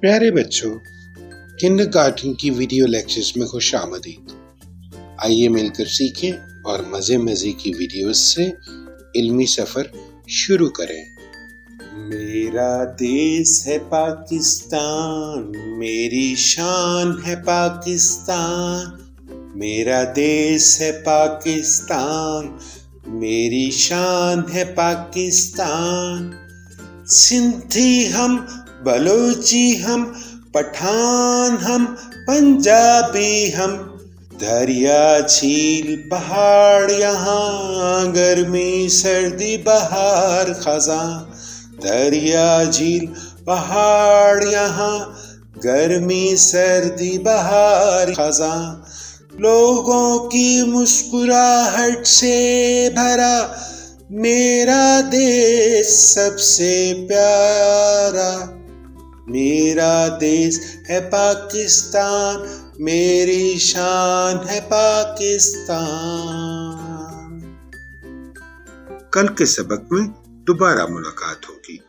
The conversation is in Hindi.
प्यारे बच्चों, किंडरगार्टन की वीडियो लेक्चर्स में खुश आमदीद। आइए मिलकर सीखें और मज़े मज़े की वीडियोस से इल्मी सफ़र शुरू करें। मेरा देश है पाकिस्तान, मेरी शान है पाकिस्तान। मेरा देश है पाकिस्तान, मेरी शान है पाकिस्तान। सिंधी हम, बलोची हम, पठान हम, पंजाबी हम। दरिया झील पहाड़ यहाँ, गर्मी सर्दी बहार खज़ां। दरिया झील पहाड़ यहाँ, गर्मी सर्दी बहार खज़ां। लोगों की मुस्कुराहट से भरा मेरा देश सबसे प्यारा। मेरा देश है पाकिस्तान, मेरी शान है पाकिस्तान। कल के सबक में दोबारा मुलाकात होगी।